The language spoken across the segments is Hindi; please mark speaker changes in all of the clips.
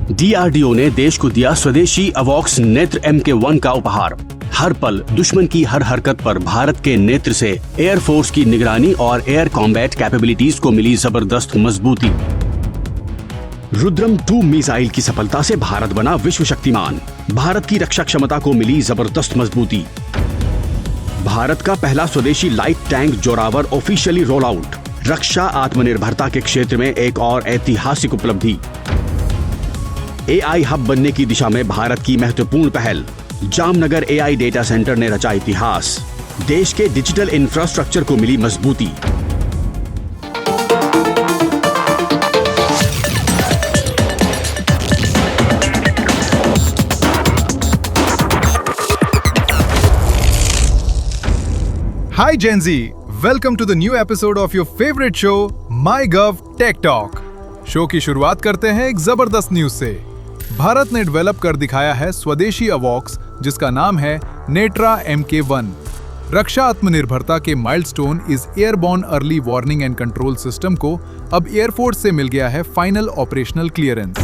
Speaker 1: डीआरडीओ ने देश को दिया स्वदेशी अवॉक्स नेत्र MK1 का उपहार। हर पल दुश्मन की हर हरकत पर भारत के नेत्र से एयरफोर्स की निगरानी और एयर कॉम्बैट कैपेबिलिटीज को मिली जबरदस्त मजबूती। रुद्रम 2 मिसाइल की सफलता से भारत बना विश्व शक्तिमान। भारत की रक्षा क्षमता को मिली जबरदस्त मजबूती। भारत का पहला स्वदेशी light tank Zorawar officially roll out. रक्षा आत्मनिर्भरता के क्षेत्र में एक और ऐतिहासिक उपलब्धि। AI हब बनने की दिशा में भारत की महत्वपूर्ण पहल। जामनगर AI डेटा सेंटर ने रचा इतिहास। देश के डिजिटल इंफ्रास्ट्रक्चर को मिली मजबूती।
Speaker 2: Hi Gen Z, welcome to the new episode of your favorite show MyGov Tech Talk। Show की शुरुआत करते हैं एक जबरदस्त न्यूज से। भारत ने डेवलप कर दिखाया है स्वदेशी अवॉक्स, जिसका नाम है नेट्रा MK1। रक्षा आत्मनिर्भरता के माइलस्टोन इस airborne early warning and control system को अब एयरफोर्स से मिल गया है फाइनल ऑपरेशनल क्लियरेंस।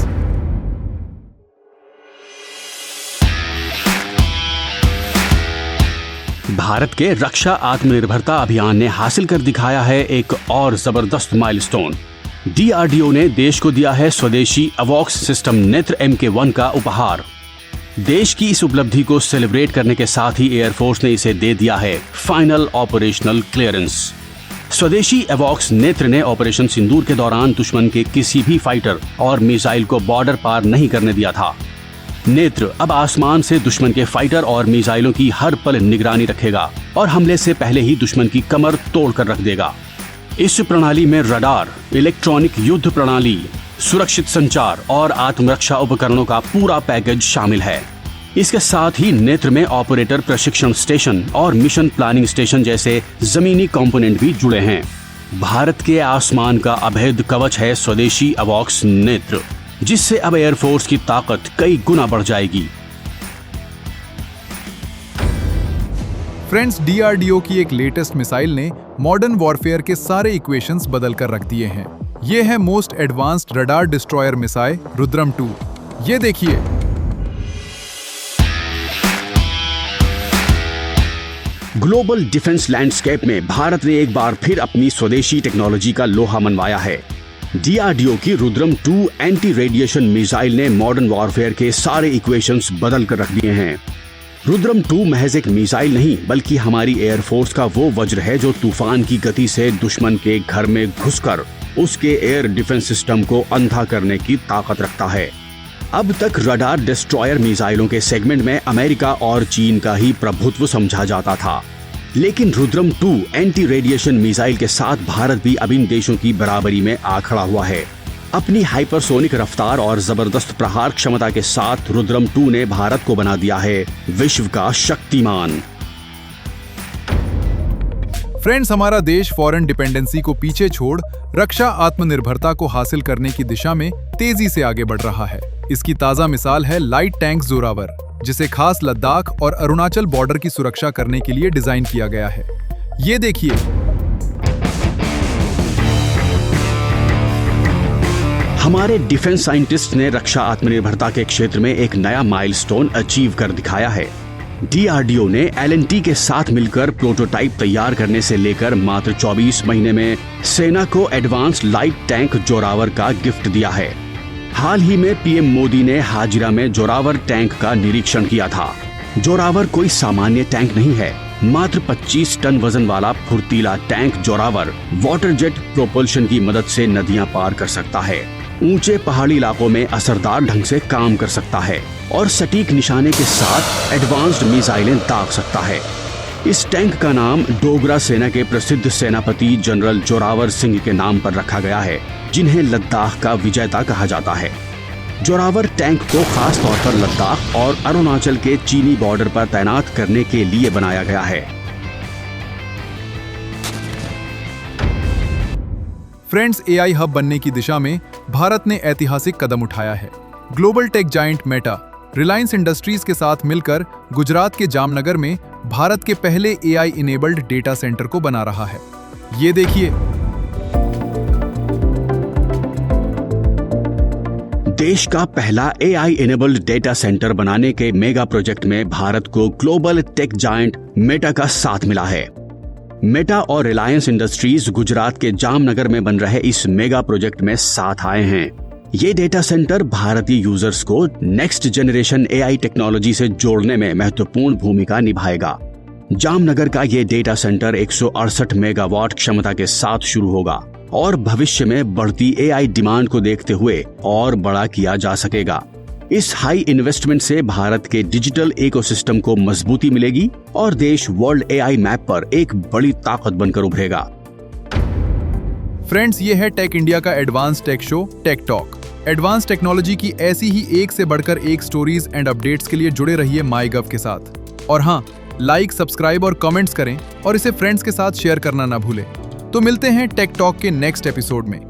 Speaker 1: भारत के रक्षा आत्मनिर्भरता अभियान ने हासिल कर दिखाया है एक और जबरदस्त माइलस्टोन। डीआरडीओ ने देश को दिया है स्वदेशी अवॉक्स सिस्टम नेत्र MK1 का उपहार। देश की इस उपलब्धि को सेलिब्रेट करने के साथ ही एयरफोर्स ने इसे दे दिया है फाइनल ऑपरेशनल क्लियरेंस। स्वदेशी अवॉक्स नेत्र ने ऑपरेशन सिंदूर के दौरान दुश्मन के किसी भी फाइटर और मिसाइल को बॉर्डर पार नहीं करने दिया था। नेत्र अब आसमान से दुश्मन के फाइटर और मिसाइलों की हर पल निगरानी रखेगा और हमले से पहले ही दुश्मन की कमर तोड़कर रख देगा। इस प्रणाली में रडार, इलेक्ट्रॉनिक युद्ध प्रणाली, सुरक्षित संचार और आत्मरक्षा उपकरणों का पूरा पैकेज शामिल है। इसके साथ ही नेत्र में ऑपरेटर प्रशिक्षण स्टेशन और मिशन प्लानिंग स्टेशन जैसे जमीनी कंपोनेंट भी जुड़े हैं। भारत के आसमान का अभेद कवच है स्वदेशी अवॉक्स नेत्र, जिससे अब एयरफोर्स की ताकत कई गुना बढ़ जाएगी।
Speaker 2: फ्रेंड्स, डीआरडीओ की एक लेटेस्ट मिसाइल ने मॉडर्न वॉरफेयर के सारे इक्वेशंस बदल कर रख दिए हैं। ये है most advanced radar destroyer missile Rudram 2। ये देखिए,
Speaker 1: ग्लोबल डिफेंस लैंडस्केप में भारत ने एक बार फिर अपनी स्वदेशी टेक्नोलॉजी का लोहा मनवाया है। डीआरडीओ की रुद्रम 2 एंटी रेडिएशन मिसाइल ने मॉडर्न वॉरफेयर के सारे इक्वेशंस बदल कर रख दिए हैं। रुद्रम 2 महज एक मिसाइल नहीं, बल्कि हमारी एयरफोर्स का वो वज्र है जो तूफान की गति से दुश्मन के घर में घुसकर उसके एयर डिफेंस सिस्टम को अंधा करने की ताकत रखता है। अब तक रडार डिस्ट्रॉयर मिसाइलों के सेगमेंट में अमेरिका और चीन का ही प्रभुत्व समझा जाता था, लेकिन रुद्रम 2 एंटी रेडिएशन मिसाइल के साथ भारत भी अब इन देशों की बराबरी में आ खड़ा हुआ है। अपनी हाइपरसोनिक रफ्तार और जबरदस्त प्रहार क्षमता के साथ रुद्रम 2 ने भारत को बना दिया है विश्व का शक्तिमान।
Speaker 2: फ्रेंड्स, हमारा देश फॉरेन डिपेंडेंसी को पीछे छोड़ रक्षा आत्मनिर्भरता को हासिल करने की दिशा में तेजी से आगे बढ़ रहा है। इसकी ताजा मिसाल है लाइट टैंक जोरावर, जिसे खास लद्दाख और अरुणाचल बॉर्डर की सुरक्षा करने के लिए डिजाइन किया गया है। ये देखिए,
Speaker 1: हमारे डिफेंस साइंटिस्ट ने रक्षा आत्मनिर्भरता के क्षेत्र में एक नया माइलस्टोन अचीव कर दिखाया है। डीआरडीओ ने L&T के साथ मिलकर प्रोटोटाइप तैयार करने से लेकर मात्र 24 महीने में सेना को एडवांस लाइट टैंक जोरावर का गिफ्ट दिया है। हाल ही में पीएम मोदी ने हाजिरा में जोरावर टैंक का निरीक्षण किया था। जोरावर कोई सामान्य टैंक नहीं है। मात्र 25 टन वजन वाला फुर्तीला tank Zorawar water jet propulsion की मदद से नदियां पार कर सकता है, ऊंचे पहाड़ी इलाकों में असरदार ढंग से काम कर सकता है और सटीक निशाने के साथ एडवांस्ड मिसाइलें दाग सकता है। इस टैंक का नाम डोगरा सेना के प्रसिद्ध सेनापति जनरल जोरावर सिंह के नाम पर रखा गया है, जिन्हें लद्दाख का विजेता कहा जाता है। जोरावर टैंक को खास तौर पर लद्दाख और अरुणाचल के चीनी बॉर्डर पर तैनात करने के लिए बनाया गया है।
Speaker 2: फ्रेंड्स, AI हब बनने की दिशा में भारत ने ऐतिहासिक कदम उठाया है। Global tech giant Meta Reliance industries के साथ मिलकर गुजरात के जामनगर में भारत के पहले AI इनेबल्ड डेटा सेंटर को बना रहा है। ये देखिए,
Speaker 1: देश का पहला AI इनेबल्ड डेटा सेंटर बनाने के मेगा प्रोजेक्ट में भारत को ग्लोबल टेक जायंट मेटा का साथ मिला है। मेटा और रिलायंस इंडस्ट्रीज गुजरात के जामनगर में बन रहे इस मेगा प्रोजेक्ट में साथ आए हैं। ये डेटा सेंटर भारतीय यूजर्स को नेक्स्ट जनरेशन AI टेक्नोलॉजी से जोड़ने में महत्वपूर्ण भूमिका निभाएगा। जामनगर का ये डेटा सेंटर 168 मेगावाट क्षमता के साथ शुरू होगा और भविष्य में बढ़ती AI डिमांड को देखते हुए और बड़ा किया जा सकेगा। इस हाई इन्वेस्टमेंट से भारत के डिजिटल इकोसिस्टम को मजबूती मिलेगी और देश वर्ल्ड AI मैप पर एक बड़ी ताकत बनकर उभरेगा।
Speaker 2: फ्रेंड्स, ये है टेक इंडिया का advance tech show tech talk. Advance technology की ऐसी ही एक से बढ़कर एक स्टोरीज एंड अपडेट्स के लिए जुड़े रहिए माईगव के साथ। और हाँ, लाइक, सब्सक्राइब और कमेंट्स करें और इसे फ्रेंड्स के साथ शेयर करना ना भूलें। तो मिलते हैं टेक टॉक के नेक्स्ट एपिसोड में।